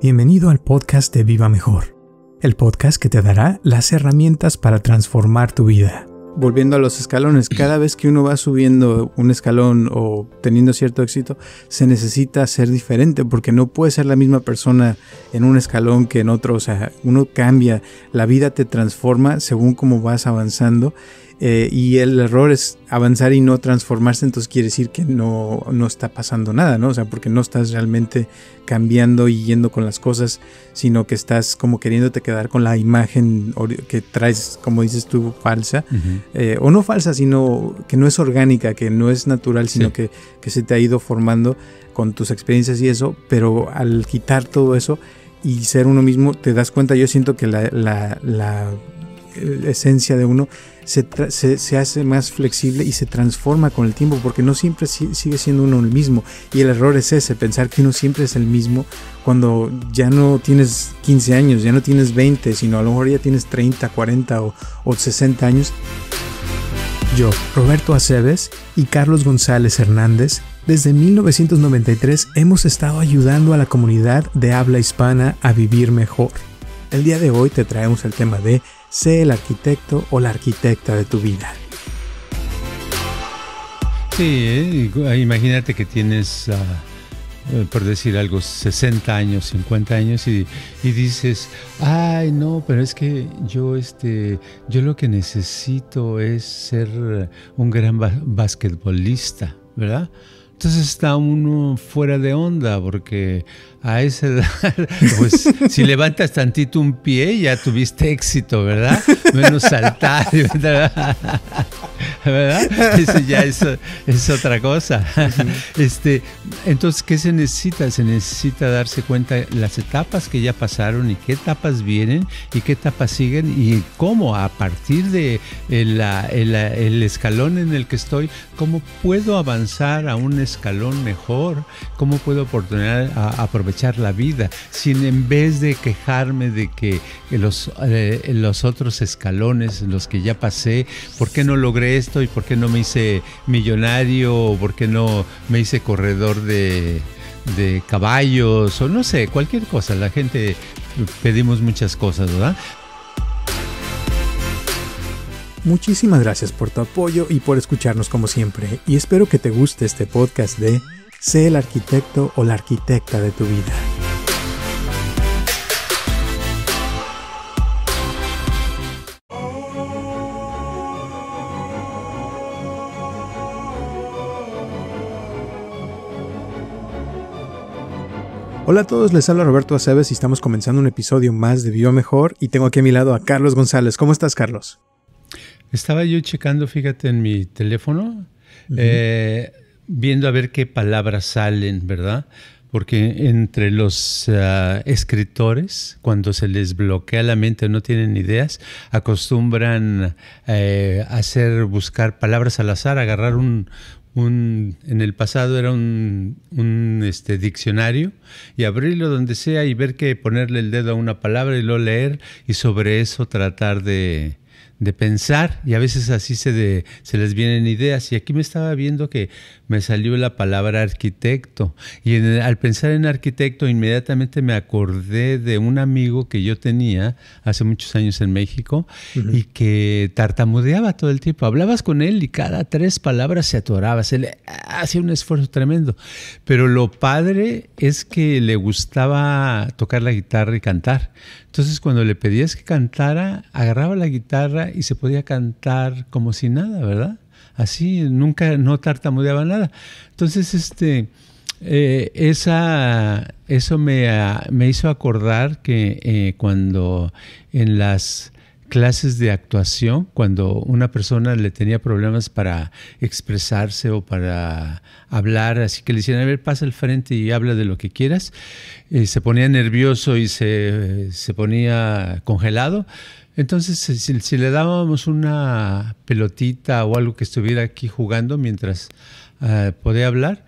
Bienvenido al podcast de Viva Mejor, el podcast que te dará las herramientas para transformar tu vida. Volviendo a los escalones, cada vez que uno va subiendo un escalón o teniendo cierto éxito, se necesita ser diferente porque no puede ser la misma persona en un escalón que en otro. O sea, uno cambia, la vida te transforma según cómo vas avanzando. Y el error es avanzar y no transformarse, entonces quiere decir que no está pasando nada, ¿no? O sea, porque no estás realmente cambiando y yendo con las cosas, sino que estás como queriéndote quedar con la imagen que traes, como dices tú, falsa. O no falsa, sino que no es orgánica, que no es natural, sino que se te ha ido formando con tus experiencias y eso, pero al quitar todo eso y ser uno mismo, te das cuenta, yo siento que la esencia de uno se hace más flexible y se transforma con el tiempo, porque no siempre sigue siendo uno el mismo, y el error es ese, pensar que uno siempre es el mismo cuando ya no tienes 15 años, ya no tienes 20, sino a lo mejor ya tienes 30, 40 o 60 años. Yo, Roberto Aceves y Carlos González Hernández, desde 1993 hemos estado ayudando a la comunidad de habla hispana a vivir mejor. El día de hoy te traemos el tema de sé el arquitecto o la arquitecta de tu vida. Sí, imagínate que tienes, por decir algo, 60 años, 50 años y dices, ay no, pero es que yo lo que necesito es ser un gran basquetbolista, ¿verdad? Entonces está uno fuera de onda, porque a esa edad, pues si levantas tantito un pie ya tuviste éxito, ¿verdad? Menos saltar, ¿verdad? Eso ya es otra cosa. Entonces, ¿qué se necesita? Se necesita darse cuenta de las etapas que ya pasaron y qué etapas vienen y qué etapas siguen y cómo a partir de el escalón en el que estoy, cómo puedo avanzar a un escalón mejor, cómo puedo aprovechar la vida, sin en vez de quejarme de que los otros escalones, los que ya pasé, ¿por qué no logré esto y por qué no me hice millonario o por qué no me hice corredor de caballos o no sé, cualquier cosa? La gente pedimos muchas cosas, ¿verdad? Muchísimas gracias por tu apoyo y por escucharnos como siempre, y espero que te guste este podcast de sé el arquitecto o la arquitecta de tu vida. Hola a todos, les habla Roberto Aceves y estamos comenzando un episodio más de Viva Mejor, y tengo aquí a mi lado a Carlos González. ¿Cómo estás, Carlos? Estaba yo checando, fíjate, en mi teléfono, viendo a ver qué palabras salen, ¿verdad? Porque entre los escritores, cuando se les bloquea la mente, no tienen ideas, acostumbran buscar palabras al azar, agarrar en el pasado era un diccionario y abrirlo donde sea y ver que ponerle el dedo a una palabra y luego leer y sobre eso tratar de pensar, y a veces así se les vienen ideas. Y aquí me estaba viendo que me salió la palabra arquitecto, y al pensar en arquitecto inmediatamente me acordé de un amigo que yo tenía hace muchos años en México y que tartamudeaba todo el tiempo. Hablabas con él y cada 3 palabras se atoraba, hacía un esfuerzo tremendo, pero lo padre es que le gustaba tocar la guitarra y cantar. Entonces cuando le pedías que cantara, agarraba la guitarra y se podía cantar como si nada, ¿verdad? Así, no tartamudeaba nada. Entonces, eso me hizo acordar que cuando en las clases de actuación, cuando una persona le tenía problemas para expresarse o para hablar, así que le decían, a ver, pasa al frente y habla de lo que quieras, se ponía nervioso y se ponía congelado. Entonces, si le dábamos una pelotita o algo que estuviera aquí jugando mientras podía hablar,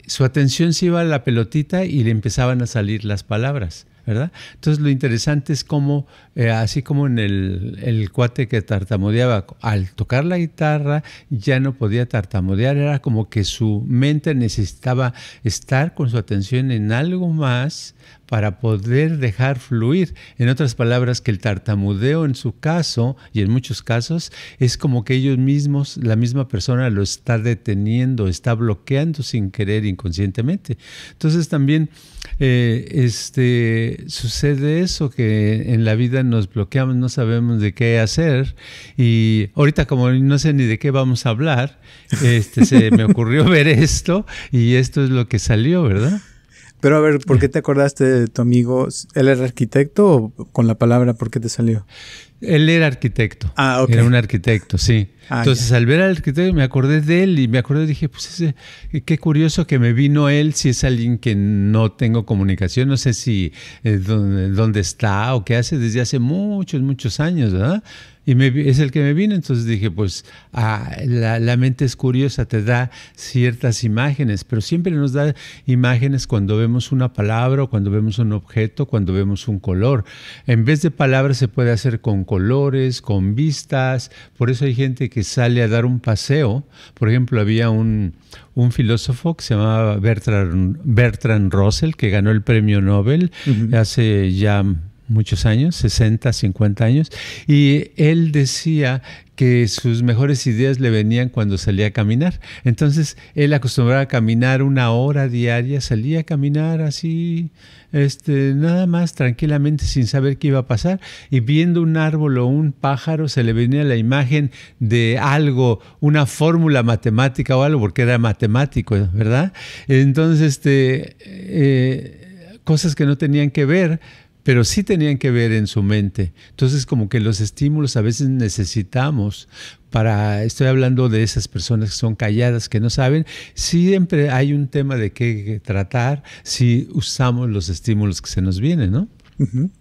su atención se iba a la pelotita y le empezaban a salir las palabras. ¿verdad? Entonces lo interesante es cómo, así como en el cuate que tartamudeaba, al tocar la guitarra ya no podía tartamudear, era como que su mente necesitaba estar con su atención en algo más para poder dejar fluir. En otras palabras, que el tartamudeo en su caso, y en muchos casos, es como que ellos mismos, la misma persona lo está deteniendo, está bloqueando sin querer inconscientemente. Entonces también sucede eso, que en la vida nos bloqueamos, no sabemos de qué hacer, y ahorita como no sé ni de qué vamos a hablar, se me ocurrió ver esto, y esto es lo que salió, ¿verdad? Pero a ver, ¿por qué te acordaste de tu amigo? ¿Él era arquitecto o con la palabra por qué te salió? Él era arquitecto. Ah, ok. Era un arquitecto, sí. Entonces, ya. al ver al arquitecto, me acordé de él y dije, pues qué curioso que me vino él, si es alguien que no tengo comunicación, no sé si dónde está o qué hace desde hace muchos, muchos años, ¿verdad? Y es el que me vino, entonces dije, pues la mente es curiosa, te da ciertas imágenes, pero siempre nos da imágenes cuando vemos una palabra o cuando vemos un objeto, cuando vemos un color. En vez de palabras se puede hacer con colores, con vistas, por eso hay gente que sale a dar un paseo. Por ejemplo, había un filósofo que se llamaba Bertrand Russell, que ganó el premio Nobel hace ya muchos años, 60, 50 años, y él decía que sus mejores ideas le venían cuando salía a caminar. Entonces, él acostumbraba a caminar 1 hora diaria, salía a caminar así, nada más tranquilamente sin saber qué iba a pasar, y viendo un árbol o un pájaro se le venía la imagen de algo, una fórmula matemática o algo, porque era matemático, ¿verdad? Entonces, cosas que no tenían que ver, pero sí tenían que ver en su mente. Entonces, como que los estímulos a veces necesitamos estoy hablando de esas personas que son calladas, que no saben, siempre hay un tema de qué tratar si usamos los estímulos que se nos vienen, ¿no?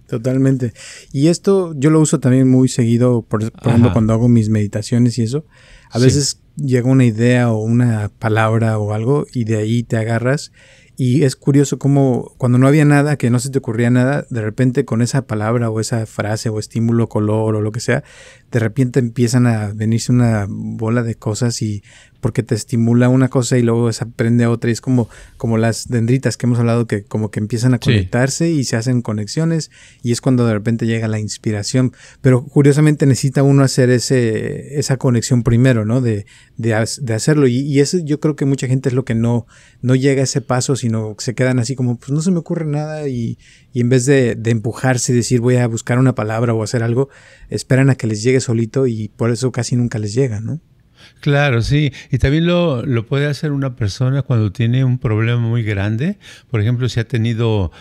Totalmente. Y esto yo lo uso también muy seguido, por ejemplo, cuando hago mis meditaciones y eso. A veces llega una idea o una palabra o algo y de ahí te agarras. Y es curioso cómo cuando no había nada, que no se te ocurría nada, de repente con esa palabra o esa frase o estímulo, color o lo que sea, de repente empiezan a venirse una bola de cosas y porque te estimula una cosa y luego se aprende otra. Y es como las dendritas que hemos hablado, que como que empiezan a conectarse y se hacen conexiones y es cuando de repente llega la inspiración. Pero curiosamente necesita uno hacer esa conexión primero, ¿no? De hacerlo. Y eso yo creo que mucha gente es lo que no llega a ese paso, sino se quedan así como, pues no se me ocurre nada y en vez de empujarse y decir voy a buscar una palabra o hacer algo, esperan a que les llegue solito y por eso casi nunca les llega, ¿no? Claro, sí. Y también lo puede hacer una persona cuando tiene un problema muy grande. Por ejemplo, si ha tenido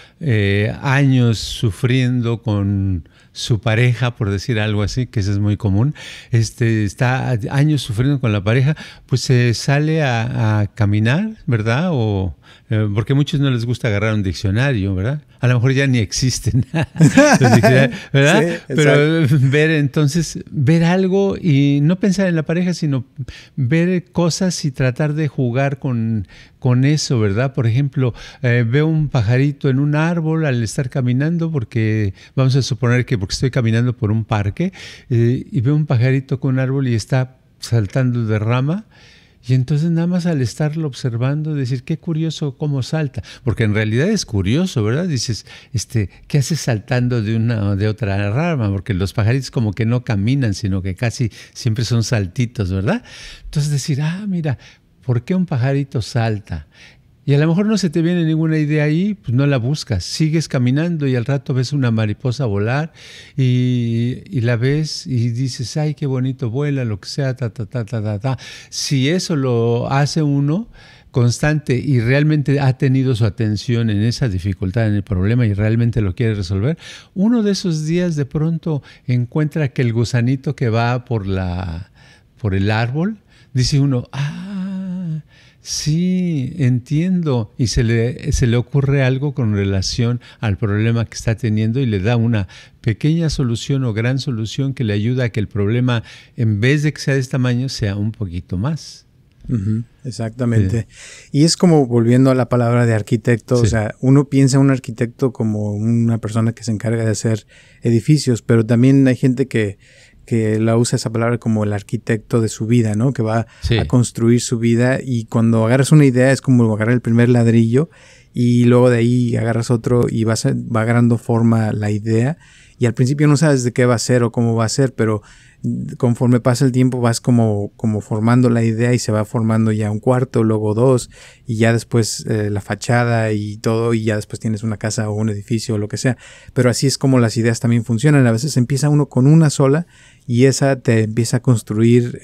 años sufriendo con su pareja, por decir algo así, que eso es muy común, está años sufriendo con la pareja, pues se sale a caminar, ¿verdad? Porque a muchos no les gusta agarrar un diccionario, ¿verdad? A lo mejor ya ni existen los diccionarios, ¿verdad? Sí, pero ver algo y no pensar en la pareja, sino ver cosas y tratar de jugar con eso, ¿verdad? Por ejemplo, veo un pajarito en un árbol al estar caminando, porque vamos a suponer que porque estoy caminando por un parque y veo un pajarito con un árbol y está saltando de rama. Y entonces nada más al estarlo observando, decir, qué curioso cómo salta. Porque en realidad es curioso, ¿verdad? Dices, ¿qué haces saltando de una o de otra rama? Porque los pajaritos como que no caminan, sino que casi siempre son saltitos, ¿verdad? Entonces decir, mira, ¿por qué un pajarito salta? Y a lo mejor no se te viene ninguna idea ahí, pues no la buscas. Sigues caminando y al rato ves una mariposa volar y la ves y dices, ay, qué bonito vuela, lo que sea, Si eso lo hace uno constante y realmente ha tenido su atención en esa dificultad, en el problema y realmente lo quiere resolver, uno de esos días de pronto encuentra que el gusanito que va por el árbol, dice uno, sí, entiendo, y se le ocurre algo con relación al problema que está teniendo y le da una pequeña solución o gran solución que le ayuda a que el problema, en vez de que sea de este tamaño, sea un poquito más. Exactamente. Y es como volviendo a la palabra de arquitecto, o sea, uno piensa en un arquitecto como una persona que se encarga de hacer edificios, pero también hay gente que la usa esa palabra como el arquitecto de su vida, ¿no? Que va a construir su vida, y cuando agarras una idea es como agarrar el primer ladrillo y luego de ahí agarras otro y va agarrando forma la idea, y al principio no sabes de qué va a ser o cómo va a ser, pero conforme pasa el tiempo vas como formando la idea y se va formando ya un cuarto, luego dos, y ya después la fachada y todo, y ya después tienes una casa o un edificio o lo que sea. Pero así es como las ideas también funcionan. A veces empieza uno con una sola y esa te empieza a construir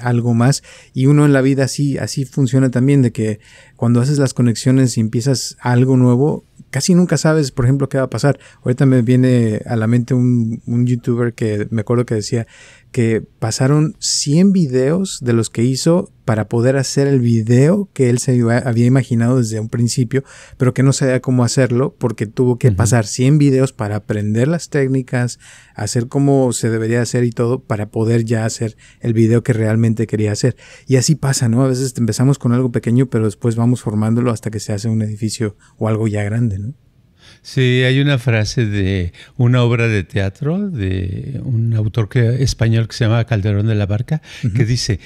algo más, y uno en la vida así funciona también, de que cuando haces las conexiones y empiezas algo nuevo, casi nunca sabes, por ejemplo, qué va a pasar. Ahorita me viene a la mente un youtuber que me acuerdo que decía que pasaron 100 videos de los que hizo para poder hacer el video que él se había imaginado desde un principio, pero que no sabía cómo hacerlo porque tuvo que pasar 100 videos para aprender las técnicas, hacer cómo se debería hacer y todo, para poder ya hacer el video que realmente quería hacer. Y así pasa, ¿no? A veces empezamos con algo pequeño, pero después vamos formándolo hasta que se hace un edificio o algo ya grande, ¿no? Sí, hay una frase de una obra de teatro de un autor español que se llama Calderón de la Barca, que dice: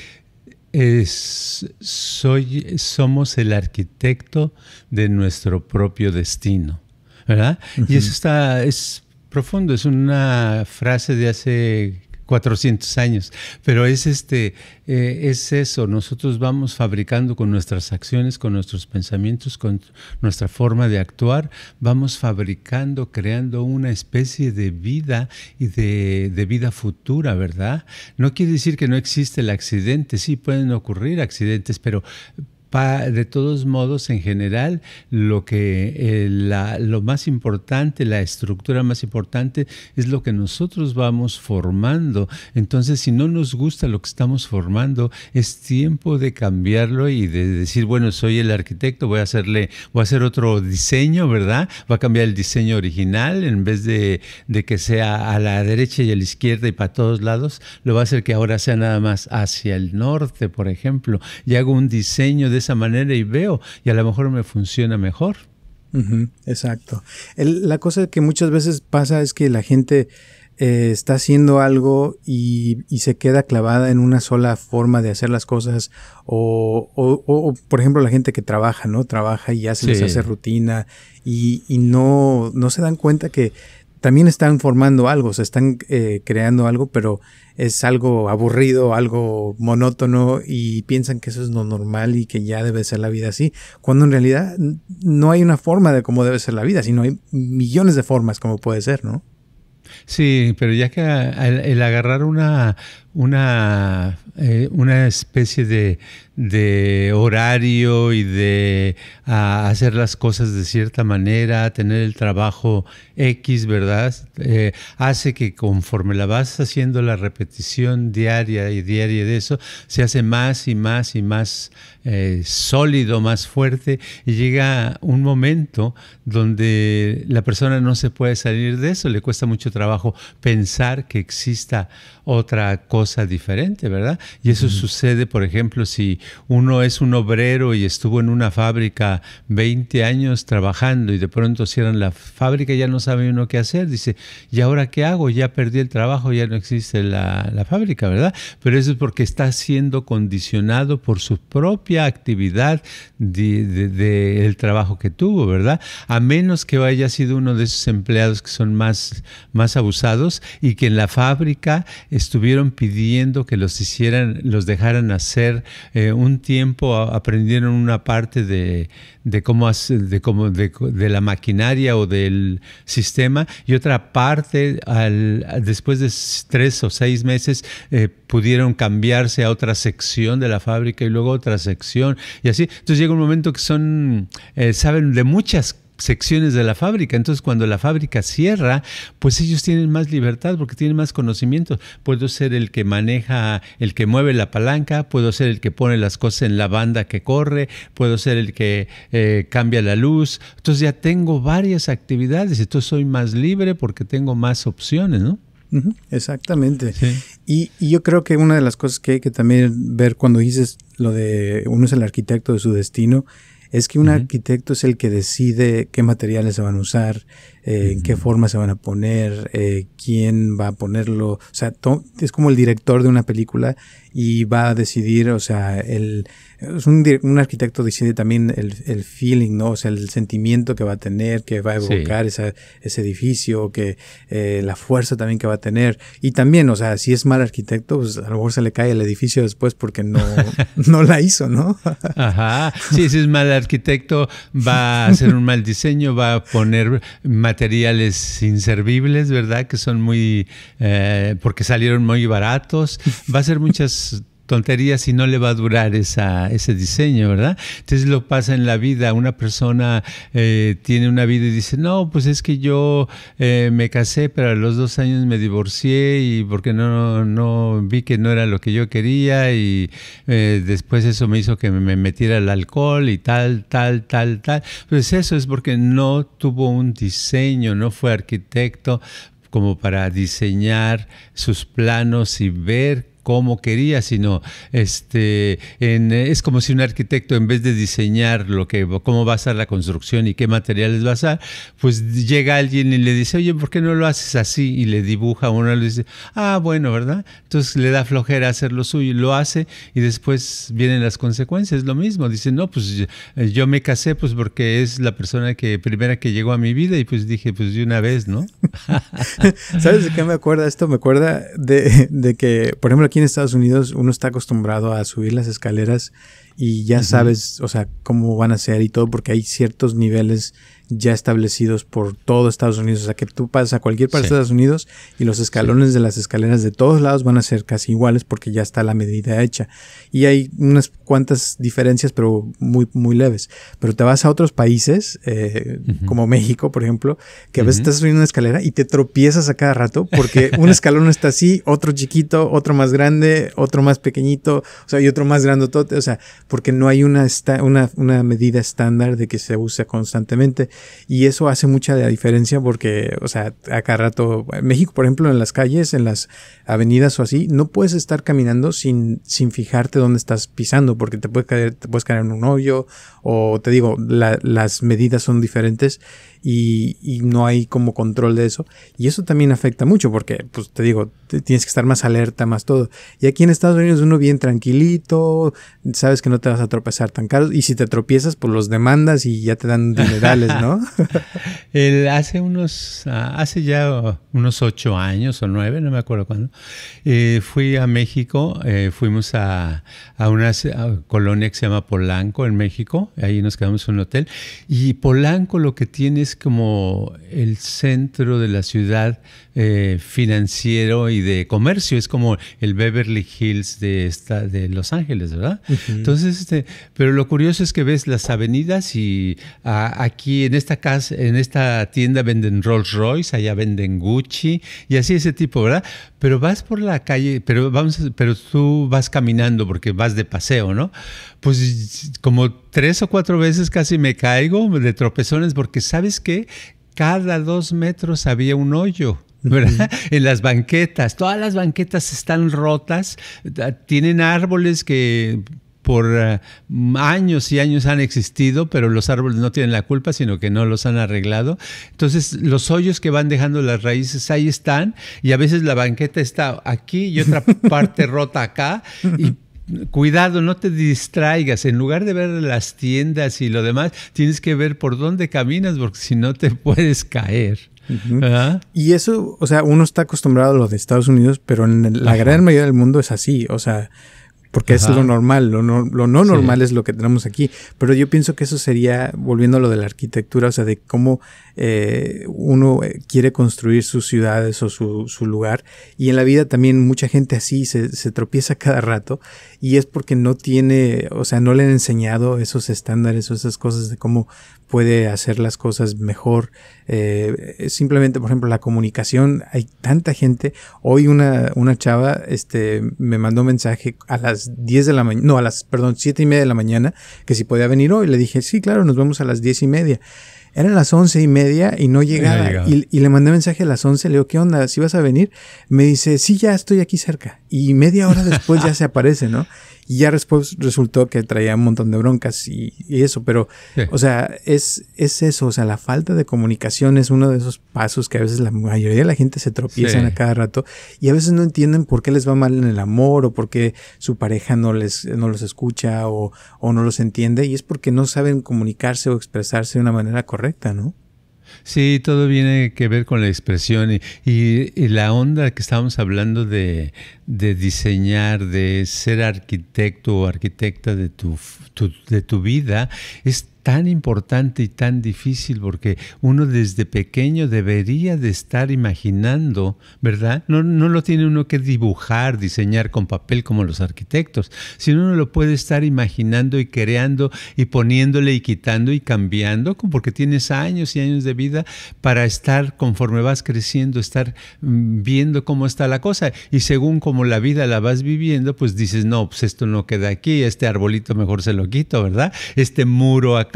somos el arquitecto de nuestro propio destino, ¿verdad? Y eso es profundo, es una frase de hace 400 años, pero es eso, nosotros vamos fabricando con nuestras acciones, con nuestros pensamientos, con nuestra forma de actuar, vamos fabricando, creando una especie de vida y de vida futura, ¿verdad? No quiere decir que no existe el accidente, sí pueden ocurrir accidentes, pero de todos modos, en general, lo más importante, la estructura más importante es lo que nosotros vamos formando. Entonces, si no nos gusta lo que estamos formando, es tiempo de cambiarlo y de decir, bueno, soy el arquitecto, voy a hacer otro diseño, ¿verdad? Voy a cambiar el diseño original, en vez de que sea a la derecha y a la izquierda y para todos lados, lo voy a hacer que ahora sea nada más hacia el norte, por ejemplo, y hago un diseño de esa manera y veo, y a lo mejor me funciona mejor. Exacto. La cosa que muchas veces pasa es que la gente está haciendo algo y se queda clavada en una sola forma de hacer las cosas, o por ejemplo la gente que trabaja, ¿no? Trabaja y ya se les hace rutina y no se dan cuenta que también están formando algo, se están creando algo, pero es algo aburrido, algo monótono, y piensan que eso es lo normal y que ya debe ser la vida así, cuando en realidad no hay una forma de cómo debe ser la vida, sino hay millones de formas como puede ser, ¿no? Sí, pero ya que el agarrar una especie de horario y de hacer las cosas de cierta manera, tener el trabajo X, ¿verdad? Hace que conforme la vas haciendo la repetición diaria de eso, se hace más y más y más sólido, más fuerte, y llega un momento donde la persona no se puede salir de eso, le cuesta mucho trabajo pensar que exista otra cosa diferente, ¿verdad? Y eso sucede, por ejemplo, si uno es un obrero y estuvo en una fábrica 20 años trabajando y de pronto cierran la fábrica y ya no sabe uno qué hacer. Dice, ¿y ahora qué hago? Ya perdí el trabajo, ya no existe la fábrica, ¿verdad? Pero eso es porque está siendo condicionado por su propia actividad del trabajo que tuvo, ¿verdad? A menos que haya sido uno de esos empleados que son más abusados y que en la fábrica estuvieron pidiendo que los dejaran hacer un tiempo, aprendieron una parte de la maquinaria o del sistema, y otra parte después de 3 o 6 meses pudieron cambiarse a otra sección de la fábrica y luego otra sección y así. Entonces llega un momento que saben de muchas secciones de la fábrica. Entonces, cuando la fábrica cierra, pues ellos tienen más libertad porque tienen más conocimiento. Puedo ser el que maneja, el que mueve la palanca, puedo ser el que pone las cosas en la banda que corre, puedo ser el que cambia la luz. Entonces ya tengo varias actividades, entonces soy más libre porque tengo más opciones, ¿no? Exactamente. Sí. Y yo creo que una de las cosas que hay que también ver cuando dices lo de uno es el arquitecto de su destino, es que un arquitecto es el que decide qué materiales se van a usar, en qué forma se van a poner, quién va a ponerlo. O sea, es como el director de una película y va a decidir, o sea, un arquitecto decide también el feeling, ¿no? O sea, el sentimiento que va a tener, que va a evocar ese edificio, que la fuerza también que va a tener. Y también, o sea, si es mal arquitecto, pues a lo mejor se le cae el edificio después porque no la hizo, ¿no? Ajá. Sí, si es mal arquitecto, va a hacer un mal diseño, va a poner materiales inservibles, ¿verdad? Que son muy, porque salieron muy baratos. Va a hacer muchas tonterías y no le va a durar ese diseño, ¿verdad? Entonces lo pasa en la vida. Una persona tiene una vida y dice, no, pues es que yo me casé, pero a los 2 años me divorcié y porque no vi que no era lo que yo quería y después eso me hizo que me metiera al alcohol y tal. Pues eso es porque no tuvo un diseño, no fue arquitecto como para diseñar sus planos y ver cómo quería, sino es como si un arquitecto, en vez de diseñar cómo va a ser la construcción y qué materiales va a usar, pues llega alguien y le dice, oye, ¿por qué no lo haces así? Y le dibuja, uno le dice, bueno, ¿verdad? Entonces le da flojera hacer lo suyo y lo hace y después vienen las consecuencias, lo mismo. Dice, no, pues yo me casé pues porque es la persona primera que llegó a mi vida y pues dije, pues de una vez, ¿no? ¿Sabes de qué me acuerda esto? Me acuerda de que, por ejemplo, aquí en Estados Unidos uno está acostumbrado a subir las escaleras y ya sabes, o sea, cómo van a ser y todo, porque hay ciertos niveles ya establecidos por todo Estados Unidos. O sea, que tú pasas a cualquier parte de Estados Unidos y los escalones de las escaleras de todos lados van a ser casi iguales porque ya está la medida hecha. Y hay unas cuantas diferencias, pero muy, muy leves. Pero te vas a otros países, como México, por ejemplo, que a veces estás subiendo una escalera y te tropiezas a cada rato porque un escalón está así, otro chiquito, otro más grande, otro más pequeñito, o sea, y otro más grandotote. O sea, porque no hay una medida estándar de que se use constantemente. Y eso hace mucha la diferencia porque, o sea, a cada rato, en México, por ejemplo, en las calles, en las avenidas o así, no puedes estar caminando sin fijarte dónde estás pisando porque te puedes caer en un hoyo o te digo, las medidas son diferentes y no hay como control de eso. Y eso también afecta mucho porque, pues te digo, tienes que estar más alerta, más todo. Y aquí en Estados Unidos uno bien tranquilito, sabes que no te vas a tropezar tan caro y si te tropiezas, pues los demandas y ya te dan dinerales, ¿no? Hace ya unos 8 años o 9, no me acuerdo cuándo, fui a México, fuimos a una colonia que se llama Polanco en México, ahí nos quedamos en un hotel, y Polanco lo que tiene es como el centro de la ciudad financiero y de comercio, es como el Beverly Hills de Los Ángeles, ¿verdad? Entonces, pero lo curioso es que ves las avenidas y aquí en esta tienda venden Rolls Royce, allá venden Gucci y así ese tipo, ¿verdad? Pero vas por la calle, pero tú vas caminando porque vas de paseo, ¿no? Pues como 3 o 4 veces casi me caigo de tropezones porque ¿sabes qué? Cada 2 metros había un hoyo, ¿verdad? En las banquetas, todas las banquetas están rotas, tienen árboles que por años y años han existido, pero los árboles no tienen la culpa, sino que no los han arreglado. Entonces, los hoyos que van dejando las raíces ahí están, y a veces la banqueta está aquí y otra parte rota acá, y cuidado, no te distraigas. En lugar de ver las tiendas y lo demás, tienes que ver por dónde caminas, porque si no te puedes caer. Y eso, o sea, uno está acostumbrado a lo de Estados Unidos, pero en la gran mayoría del mundo es así, o sea, porque es lo normal, lo no normal es lo que tenemos aquí. Pero yo pienso que eso sería, volviendo a lo de la arquitectura, o sea, de cómo uno quiere construir sus ciudades o su lugar. Y en la vida también mucha gente así se tropieza cada rato y es porque no tiene, o sea, no le han enseñado esos estándares o esas cosas de cómo puede hacer las cosas mejor. Simplemente, por ejemplo, la comunicación. Hay tanta gente. Hoy una chava me mandó un mensaje a las 10 de la mañana, no, 7:30 de la mañana, que si podía venir hoy. Le dije, sí, claro, nos vemos a las 10:30. Eran las 11:30 y no llegaba. No llegaba. Y le mandé mensaje a las 11, le digo, ¿qué onda? ¿Sí vas a venir? Me dice, sí, ya estoy aquí cerca. Y media hora después ya se aparece, ¿no? Y ya después resultó que traía un montón de broncas y eso, pero, Sí. o sea, es eso, o sea, la falta de comunicación es uno de esos pasos que a veces la mayoría de la gente se tropiezan Sí. a cada rato y a veces no entienden por qué les va mal en el amor o por qué su pareja no los escucha o no los entiende, y es porque no saben comunicarse o expresarse de una manera correcta, ¿no? Sí, todo viene que ver con la expresión y la onda que estábamos hablando de diseñar, de ser arquitecto o arquitecta de tu vida, es tan importante y tan difícil porque uno desde pequeño debería de estar imaginando, ¿verdad? No lo tiene uno que dibujar, diseñar con papel como los arquitectos, sino uno lo puede estar imaginando y creando y poniéndole y quitando y cambiando, porque tienes años y años de vida para estar, conforme vas creciendo, estar viendo cómo está la cosa, y según como la vida la vas viviendo, pues dices, no, pues esto no queda aquí, este arbolito mejor se lo quito, ¿verdad? Este muro acá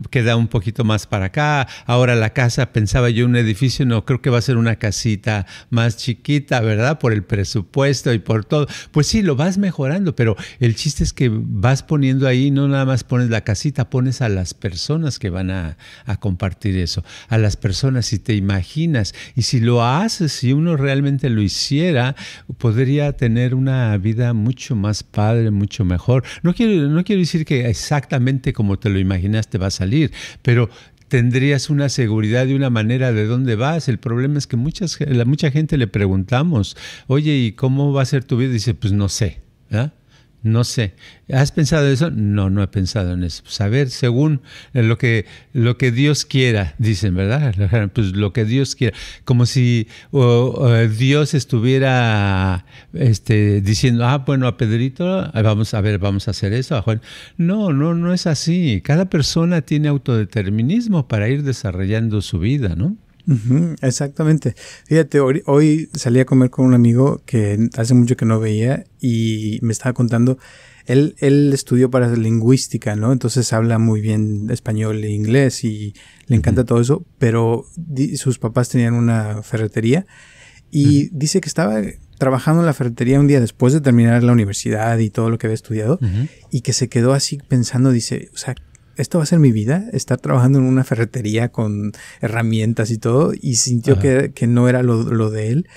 queda un poquito más para acá, ahora la casa, pensaba yo un edificio, no, creo que va a ser una casita más chiquita, ¿verdad? Por el presupuesto y por todo. Pues sí, lo vas mejorando, pero el chiste es que vas poniendo ahí, no nada más pones la casita, pones a las personas que van a compartir eso, a las personas, si te imaginas, y si lo haces, si uno realmente lo hiciera, podría tener una vida mucho más padre, mucho mejor. No quiero decir que exactamente como te lo imaginas te va a salir, pero tendrías una seguridad y una manera de dónde vas. El problema es que mucha gente le preguntamos, oye, ¿y cómo va a ser tu vida? Y dice, pues no sé, ¿verdad? No sé. ¿Has pensado eso? No he pensado en eso. Pues a ver, según lo que Dios quiera, dicen, ¿verdad? Pues lo que Dios quiera. Como si Dios estuviera diciendo, bueno, a Pedrito, vamos a hacer eso. A Juan. No es así. Cada persona tiene autodeterminismo para ir desarrollando su vida, ¿no? Exactamente. Fíjate, hoy salí a comer con un amigo que hace mucho que no veía y me estaba contando, él estudió para lingüística, ¿no? Entonces habla muy bien español e inglés y le encanta todo eso, pero sus papás tenían una ferretería y dice que estaba trabajando en la ferretería un día después de terminar la universidad y todo lo que había estudiado y que se quedó así pensando, dice, o sea, ¿esto va a ser mi vida? Estar trabajando en una ferretería con herramientas y todo, y sintió que no era lo de él,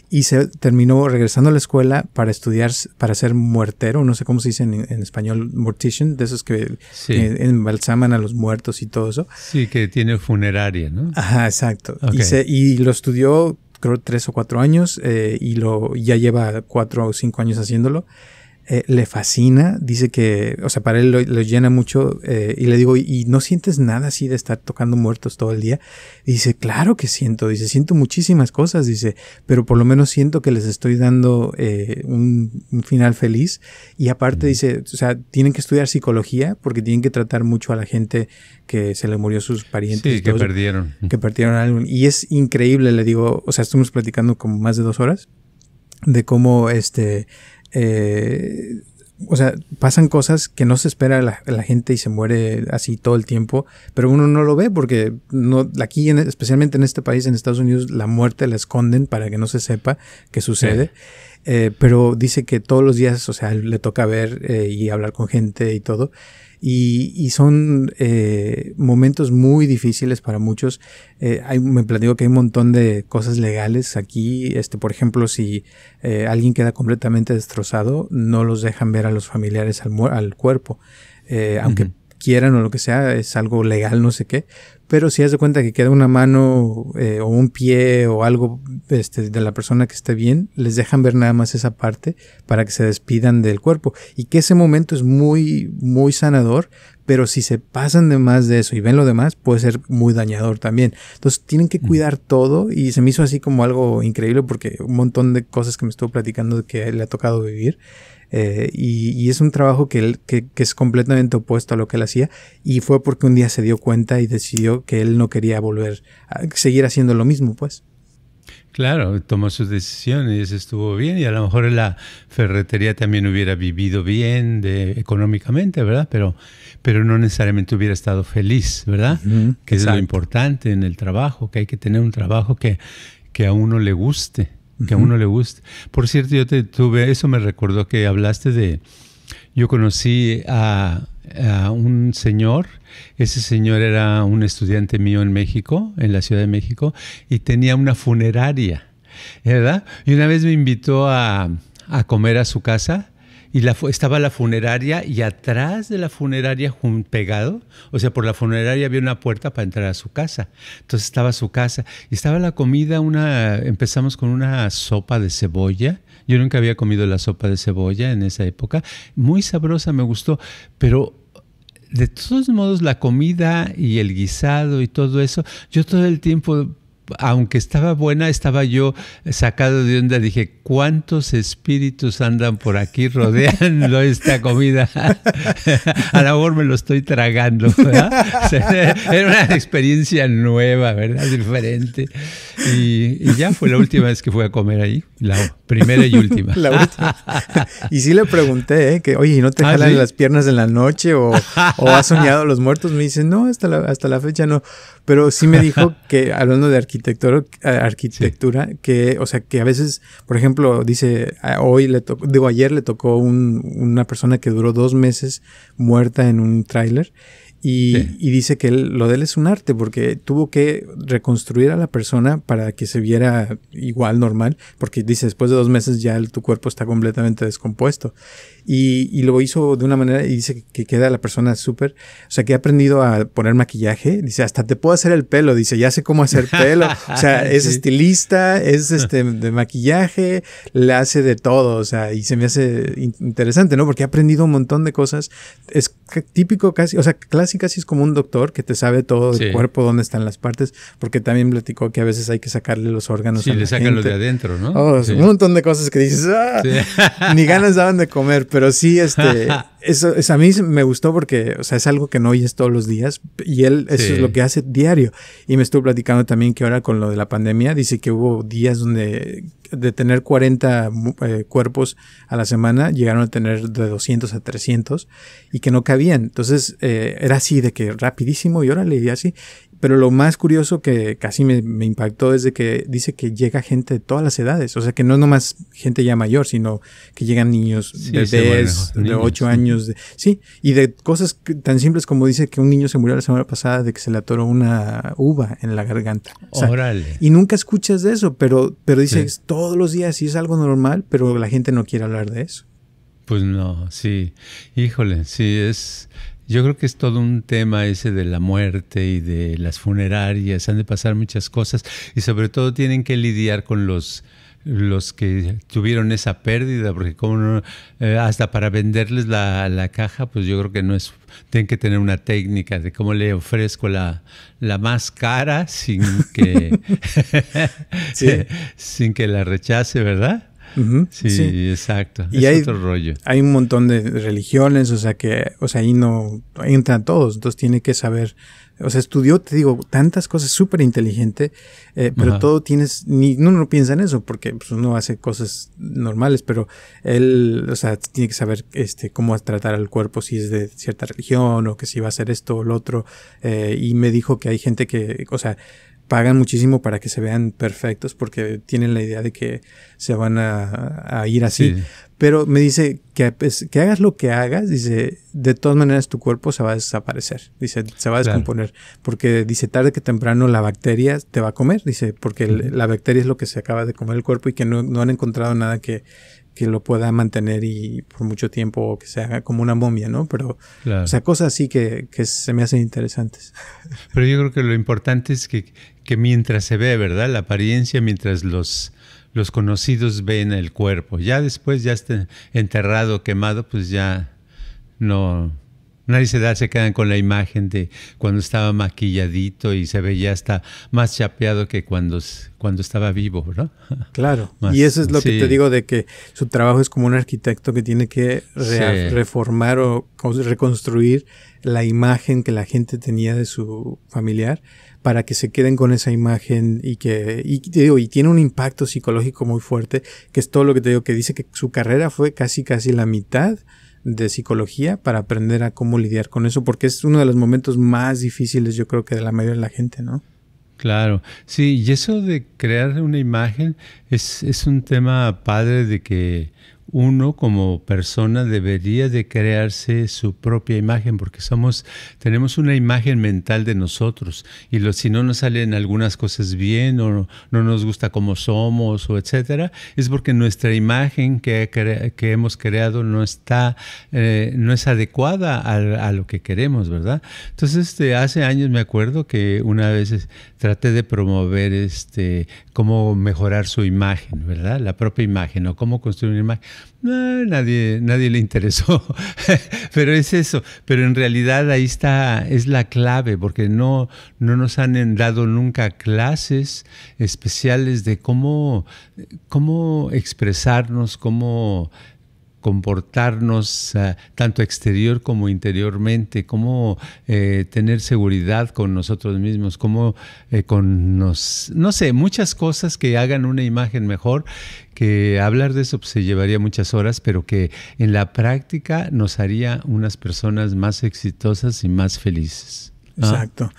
y se terminó regresando a la escuela para estudiar, para ser muertero, no sé cómo se dice en español, mortician, de esos que embalsaman a los muertos y todo eso. Sí, que tiene funeraria, ¿no? Ajá, exacto. Okay. Y lo estudió, creo, 3 o 4 años, y ya lleva 4 o 5 años haciéndolo. Le fascina, dice que, o sea, para él lo llena mucho, y le digo, ¿y no sientes nada así de estar tocando muertos todo el día? Y dice, claro que siento, dice, siento muchísimas cosas, dice, pero por lo menos siento que les estoy dando un final feliz, y aparte dice, o sea, tienen que estudiar psicología porque tienen que tratar mucho a la gente que se le murió sus parientes. Sí, que perdieron. Que perdieron a alguien, y es increíble, le digo, o sea, estuvimos platicando como más de 2 horas de cómo o sea, pasan cosas que no se espera la gente y se muere así todo el tiempo, pero uno no lo ve porque aquí, especialmente en este país, en Estados Unidos, la muerte la esconden para que no se sepa qué sucede. Pero dice que todos los días, o sea, le toca ver y hablar con gente y todo. Y son momentos muy difíciles para muchos. Me platico que hay un montón de cosas legales aquí. Por ejemplo, si alguien queda completamente destrozado, no los dejan ver a los familiares al cuerpo. Aunque quieran o lo que sea, es algo legal, no sé qué. Pero si haz de cuenta que queda una mano o un pie o algo de la persona que esté bien, les dejan ver nada más esa parte para que se despidan del cuerpo. Y que ese momento es muy, muy sanador, pero si se pasan de más de eso y ven lo demás, puede ser muy dañador también. Entonces tienen que cuidar todo, y se me hizo así como algo increíble porque un montón de cosas que me estuvo platicando que le ha tocado vivir. Y es un trabajo que es completamente opuesto a lo que él hacía, y fue porque un día se dio cuenta y decidió que él no quería volver a seguir haciendo lo mismo, pues. Claro, tomó sus decisiones y eso estuvo bien, y a lo mejor la ferretería también hubiera vivido bien económicamente, ¿verdad? Pero no necesariamente hubiera estado feliz, ¿verdad? Que es lo importante en el trabajo, que hay que tener un trabajo que a uno le guste, que a uno le guste. Por cierto, eso me recordó que hablaste yo conocí a un señor. Ese señor era un estudiante mío en México, en la Ciudad de México, y tenía una funeraria, ¿verdad? Y una vez me invitó a comer a su casa, y estaba la funeraria, y atrás de la funeraria pegado, o sea, por la funeraria había una puerta para entrar a su casa. Entonces estaba su casa, y estaba la comida, empezamos con una sopa de cebolla. Yo nunca había comido la sopa de cebolla en esa época. Muy sabrosa, me gustó, pero de todos modos la comida y el guisado y todo eso, yo todo el tiempo, aunque estaba buena, estaba yo sacado de onda. Dije, ¿cuántos espíritus andan por aquí rodeando esta comida? A lo mejor me lo estoy tragando, ¿verdad? O sea, era una experiencia nueva, ¿verdad? Diferente. Y ya fue la última vez que fui a comer ahí. La primera y última. La última. Y sí le pregunté, que oye, ¿no te jalan las piernas en la noche o has soñado a los muertos? Me dice, no, hasta la fecha no. Pero sí me dijo que, hablando de arquitectura, que, o sea, que a veces, por ejemplo, dice, ayer le tocó una persona que duró 2 meses muerta en un tráiler. Y dice que lo de él es un arte, porque tuvo que reconstruir a la persona para que se viera igual, normal, porque dice, después de 2 meses ya tu cuerpo está completamente descompuesto. Y lo hizo de una manera, y dice que queda la persona súper, o sea, que ha aprendido a poner maquillaje, dice, hasta te puedo hacer el pelo, dice, ya sé cómo hacer pelo, o sea, es estilista, es de maquillaje, le hace de todo, o sea, y se me hace interesante, ¿no? Porque ha aprendido un montón de cosas, es típico casi, o sea, casi es como un doctor que te sabe todo del cuerpo, dónde están las partes, porque también platicó que a veces hay que sacarle los órganos a la le sacan lo de adentro, ¿no? Un montón de cosas que dices, ni ganas daban de comer, pero sí, eso a mí me gustó porque, o sea, es algo que no oyes todos los días, y él, eso es lo que hace diario. Y me estuvo platicando también que ahora con lo de la pandemia, dice que hubo días donde de tener 40 cuerpos a la semana, llegaron a tener de 200 a 300 y que no cabían. Entonces, era así de que rapidísimo y órale, y así. Pero lo más curioso que casi me impactó es de que dice que llega gente de todas las edades. O sea, que no es nomás gente ya mayor, sino que llegan niños, bebés de 8 años. Y de cosas tan simples como dice que un niño se murió la semana pasada de que se le atoró una uva en la garganta. O sea, órale. Y nunca escuchas de eso, pero dice todos los días y es algo normal, pero la gente no quiere hablar de eso. Pues no, sí. Híjole, sí, yo creo que es todo un tema ese de la muerte y de las funerarias. Han de pasar muchas cosas y sobre todo tienen que lidiar con los que tuvieron esa pérdida, porque como no, hasta para venderles la caja, pues yo creo que no es, tienen que tener una técnica de cómo le ofrezco la más cara sin que sin que la rechace, ¿verdad? Sí, exacto. Y es otro rollo. Hay un montón de religiones, o sea ahí no entran todos, entonces tiene que saber, o sea, estudió, te digo, tantas cosas, súper inteligente, pero todo uno no piensa en eso, porque pues, uno hace cosas normales, pero él, o sea, tiene que saber cómo tratar al cuerpo, si es de cierta religión, o que si va a hacer esto o lo otro, y me dijo que hay gente que, o sea, pagan muchísimo para que se vean perfectos porque tienen la idea de que se van a ir así. Sí. Pero me dice que hagas lo que hagas, dice, de todas maneras tu cuerpo se va a desaparecer. Dice, se va a descomponer. Porque dice, tarde que temprano la bacteria te va a comer. Dice, porque la bacteria es lo que se acaba de comer el cuerpo y que no han encontrado nada que lo pueda mantener y por mucho tiempo, o que se haga como una momia, ¿no? Pero, o sea, cosas así que se me hacen interesantes. Pero yo creo que lo importante es que mientras se ve, ¿verdad? La apariencia, mientras los conocidos ven el cuerpo. Ya después, ya esté enterrado, quemado, pues ya no Nadie se quedan con la imagen de cuando estaba maquilladito y se veía hasta más chapeado que cuando estaba vivo, ¿verdad? Claro, Más, y eso es lo que te digo de que su trabajo es como un arquitecto que tiene que reformar o reconstruir la imagen que la gente tenía de su familiar para que se queden con esa imagen y tiene un impacto psicológico muy fuerte, que es todo lo que te digo, que dice que su carrera fue casi la mitad de psicología para aprender a cómo lidiar con eso, porque es uno de los momentos más difíciles, yo creo que de la mayoría de la gente, ¿no? Claro, sí, y eso de crear una imagen es un tema padre de que uno como persona debería de crearse su propia imagen porque tenemos una imagen mental de nosotros y si no nos salen algunas cosas bien o no nos gusta cómo somos o etcétera, es porque nuestra imagen que hemos creado no es adecuada a lo que queremos, ¿verdad? Entonces, hace años me acuerdo que una vez traté de promover cómo mejorar su imagen, ¿verdad? La propia imagen o cómo construir una imagen. No, nadie le interesó, pero es eso. Pero en realidad ahí es la clave, porque no nos han dado nunca clases especiales de cómo expresarnos, cómo comportarnos tanto exterior como interiormente, cómo tener seguridad con nosotros mismos, cómo no sé, muchas cosas que hagan una imagen mejor, que hablar de eso pues, se llevaría muchas horas, pero que en la práctica nos haría unas personas más exitosas y más felices. Exacto.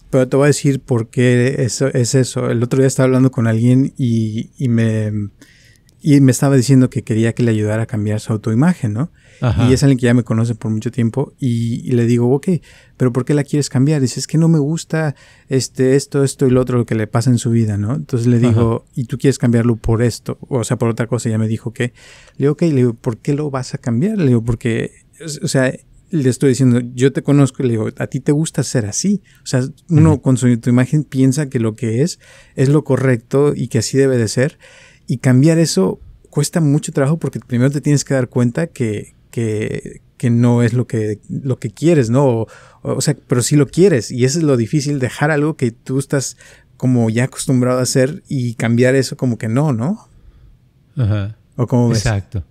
Pero te voy a decir por qué eso es eso. El otro día estaba hablando con alguien y me estaba diciendo que quería que le ayudara a cambiar su autoimagen, ¿no? Ajá. Y es alguien que ya me conoce por mucho tiempo y le digo, ok, pero ¿por qué la quieres cambiar? Dice, es que no me gusta esto y lo otro que le pasa en su vida, ¿no? Entonces le digo, ¿y tú quieres cambiarlo por esto? O sea, por otra cosa. Ya me dijo que. Le digo, ok, le digo, ¿por qué lo vas a cambiar? Le digo, porque, o sea, le estoy diciendo, yo te conozco y le digo, a ti te gusta ser así. O sea, uno con tu imagen piensa que lo que es lo correcto y que así debe de ser. Y cambiar eso cuesta mucho trabajo porque primero te tienes que dar cuenta que no es lo que quieres, ¿no? O sea, pero sí lo quieres. Y eso es lo difícil, dejar algo que tú estás como ya acostumbrado a hacer y cambiar eso como que no. Ajá. ¿O cómo ves? Exacto.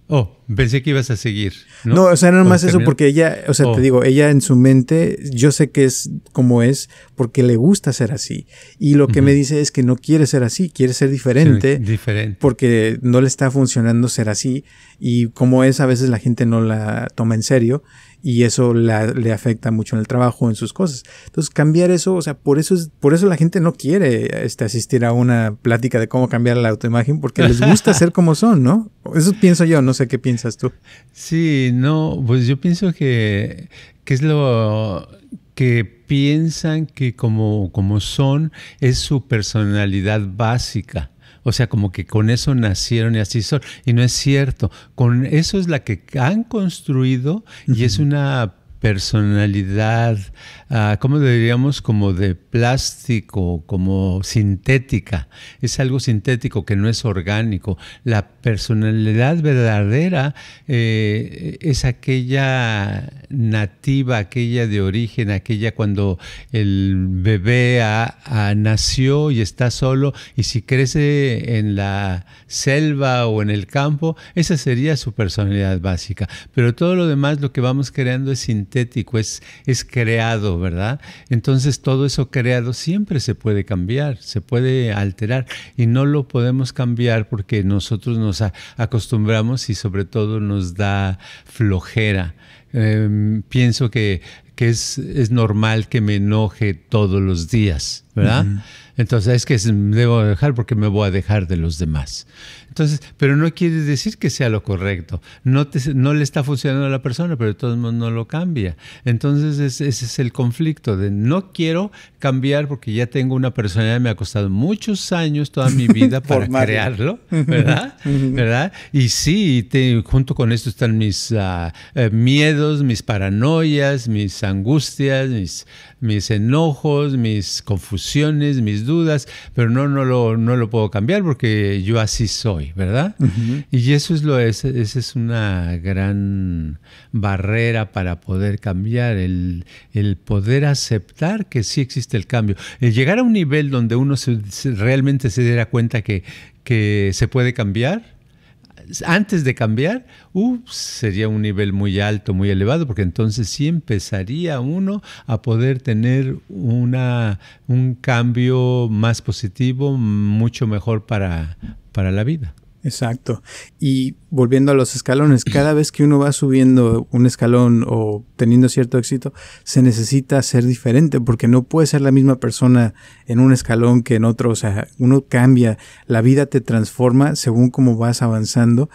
Oh, pensé que ibas a seguir, ¿no? No, o sea, no más eso porque ella, o sea, te digo, ella en su mente, yo sé que es como es porque le gusta ser así. Y lo que me dice es que no quiere ser así, quiere ser diferente. Sí, diferente. Porque no le está funcionando ser así. Y como es, a veces la gente no la toma en serio y eso le afecta mucho en el trabajo, en sus cosas. Entonces, cambiar eso, o sea, por eso la gente no quiere asistir a una plática de cómo cambiar la autoimagen porque les gusta ser como son, ¿no? Eso pienso yo, no sé qué piensas tú. Sí, no, pues yo pienso que es lo que piensan que como son es su personalidad básica. O sea, como que con eso nacieron y así son. Y no es cierto. Con eso es la que han construido y es una personalidad, ¿cómo diríamos? Como de plástico, como sintética. Es algo sintético que no es orgánico. La personalidad verdadera es aquella nativa, aquella de origen, aquella cuando el bebé nació y está solo, y si crece en la selva o en el campo, esa sería su personalidad básica. Pero todo lo demás, lo que vamos creando es sintético, es creado, ¿verdad? Entonces todo eso creado siempre se puede cambiar, se puede alterar y no lo podemos cambiar porque nosotros nos acostumbramos y sobre todo nos da flojera. Pienso que es normal que me enoje todos los días, ¿verdad? Entonces es que debo dejar porque me voy a dejar de los demás. Entonces, pero no quiere decir que sea lo correcto. No le está funcionando a la persona, pero de todos modos no lo cambia. Entonces ese es el conflicto de no quiero cambiar porque ya tengo una personalidad, me ha costado muchos años, toda mi vida para crearlo, ¿verdad? ¿Verdad? Y sí, junto con esto están mis miedos, mis paranoias, mis angustias, mis enojos, mis confusiones, mis dudas, pero no lo puedo cambiar porque yo así soy, ¿verdad? Uh-huh. Y eso esa es una gran barrera para poder cambiar, el poder aceptar que sí existe el cambio. El llegar a un nivel donde uno realmente se diera cuenta que se puede cambiar, antes de cambiar, sería un nivel muy alto, muy elevado, porque entonces sí empezaría uno a poder tener un cambio más positivo, mucho mejor para la vida. Exacto. Y volviendo a los escalones, cada vez que uno va subiendo un escalón o teniendo cierto éxito, se necesita ser diferente, porque no puede ser la misma persona en un escalón que en otro. O sea, uno cambia, la vida te transforma según cómo vas avanzando.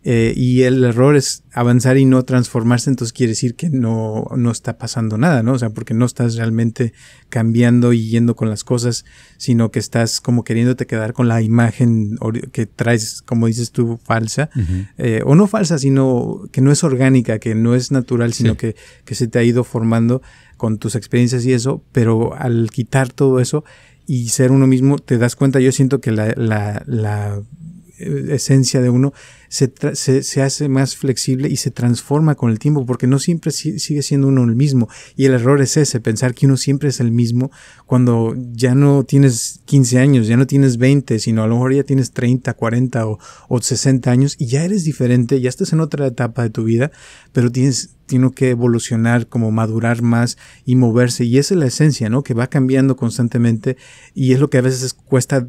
Y el error es avanzar y no transformarse, entonces quiere decir que no está pasando nada, ¿no? O sea, porque no estás realmente cambiando y yendo con las cosas, sino que estás como queriéndote quedar con la imagen que traes, como dices tú, falsa. Uh-huh. O no falsa, sino que no es orgánica, que no es natural, sino sí, que se te ha ido formando con tus experiencias y eso, pero al quitar todo eso y ser uno mismo, te das cuenta, yo siento que la esencia de uno se hace más flexible y se transforma con el tiempo, porque no siempre sigue siendo uno el mismo. Y el error es ese, pensar que uno siempre es el mismo cuando ya no tienes 15 años, ya no tienes 20, sino a lo mejor ya tienes 30, 40 o 60 años y ya eres diferente, ya estás en otra etapa de tu vida, pero tiene que evolucionar, como madurar más y moverse. Y esa es la esencia, ¿no? Que va cambiando constantemente y es lo que a veces cuesta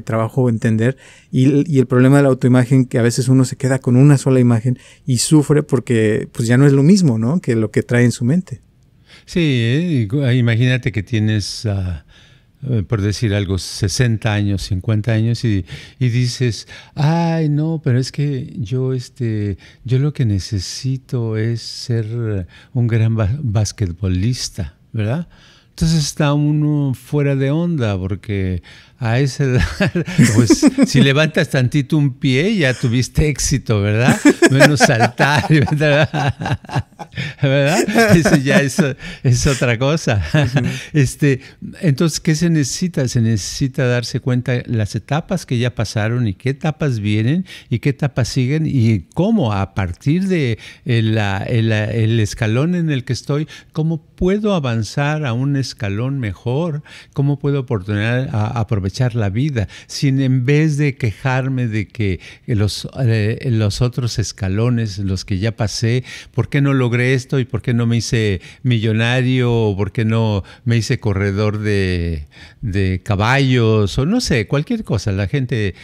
trabajo entender. Y el problema de la autoimagen, que a veces uno se queda con una sola imagen y sufre porque pues ya no es lo mismo, ¿no? Que lo que trae en su mente. Sí, imagínate que tienes, por decir algo, 60 años, 50 años y dices, ay, no, pero es que yo lo que necesito es ser un gran basquetbolista, ¿verdad? Entonces está uno fuera de onda porque a esa edad, pues si levantas tantito un pie ya tuviste éxito, ¿verdad? Menos saltar, ¿verdad? Eso ya es otra cosa. Uh-huh. Entonces, ¿qué se necesita? Se necesita darse cuenta las etapas que ya pasaron y qué etapas vienen y qué etapas siguen y cómo a partir de el escalón en el que estoy, cómo puedo avanzar a un escalón mejor, cómo puedo aprovechar la vida, sin en vez de quejarme de que los otros escalones, los que ya pasé, ¿por qué no logré esto y por qué no me hice millonario o por qué no me hice corredor de caballos o no sé, cualquier cosa? La gente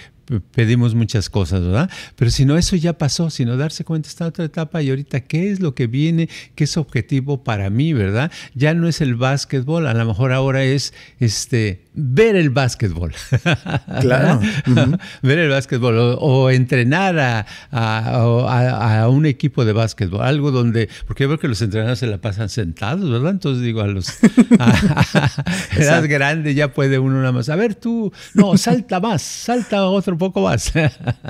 pedimos muchas cosas, ¿verdad? Pero si no, eso ya pasó, sino darse cuenta, está otra etapa y ahorita qué es lo que viene, qué es objetivo para mí, ¿verdad? Ya no es el básquetbol, a lo mejor ahora es ver el básquetbol. Claro. Uh-huh. Ver el básquetbol o entrenar a un equipo de básquetbol, algo donde, porque yo veo que los entrenadores se la pasan sentados, ¿verdad? Entonces digo, a edad grande ya puede uno nada más, a ver tú, no, salta otro poco más.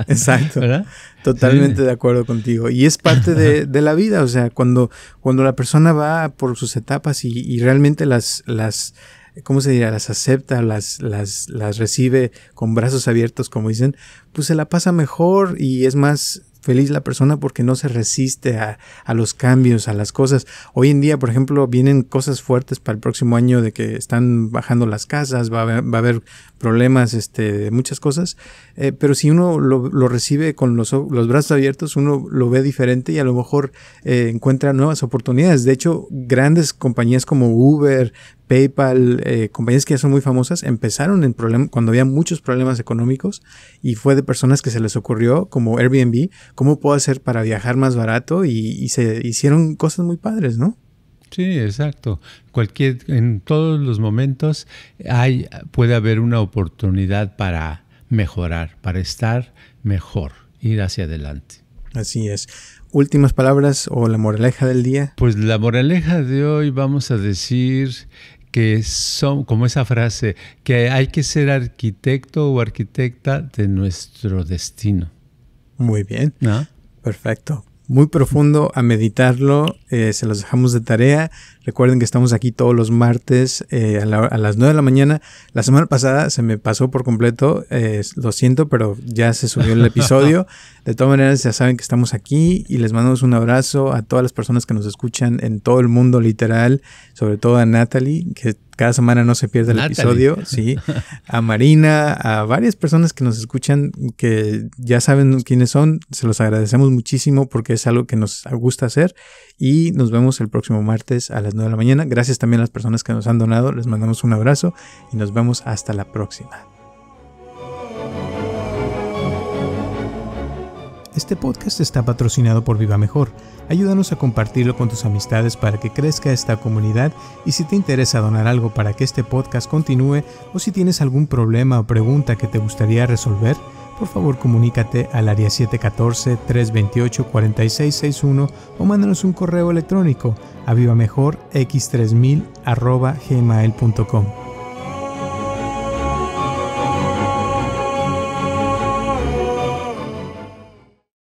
Exacto. ¿Verdad? Totalmente sí. De acuerdo contigo. Y es parte de la vida, o sea, cuando la persona va por sus etapas y realmente las ¿cómo se diría? Las acepta, las recibe con brazos abiertos, como dicen, pues se la pasa mejor y es más feliz la persona porque no se resiste a los cambios, a las cosas. Hoy en día, por ejemplo, vienen cosas fuertes para el próximo año de que están bajando las casas, va a haber problemas de muchas cosas, pero si uno lo recibe con los brazos abiertos, uno lo ve diferente y a lo mejor encuentra nuevas oportunidades. De hecho, grandes compañías como Uber, PayPal, compañías que ya son muy famosas, empezaron cuando había muchos problemas económicos y fue de personas que se les ocurrió, como Airbnb, cómo puedo hacer para viajar más barato y se hicieron cosas muy padres, ¿no? Sí, exacto. En todos los momentos puede haber una oportunidad para mejorar, para estar mejor, ir hacia adelante. Así es. Últimas palabras o la moraleja del día. Pues la moraleja de hoy vamos a decir que son como esa frase, que hay que ser arquitecto o arquitecta de nuestro destino. Muy bien. ¿No? Perfecto. Muy profundo, a meditarlo, se los dejamos de tarea. Recuerden que estamos aquí todos los martes a las 9 de la mañana. La semana pasada se me pasó por completo, lo siento, pero ya se subió el episodio. De todas maneras, ya saben que estamos aquí y les mandamos un abrazo a todas las personas que nos escuchan en todo el mundo, literal, sobre todo a Natalie, que cada semana no se pierde el episodio, sí, a Marina, a varias personas que nos escuchan, que ya saben quiénes son, se los agradecemos muchísimo porque es algo que nos gusta hacer y nos vemos el próximo martes a las 9 de la mañana. Gracias también a las personas que nos han donado, les mandamos un abrazo y nos vemos hasta la próxima. Este podcast está patrocinado por Viva Mejor. Ayúdanos a compartirlo con tus amistades para que crezca esta comunidad y si te interesa donar algo para que este podcast continúe o si tienes algún problema o pregunta que te gustaría resolver, por favor comunícate al área 714-328-4661 o mándanos un correo electrónico a vivamejorx3000@gmail.com.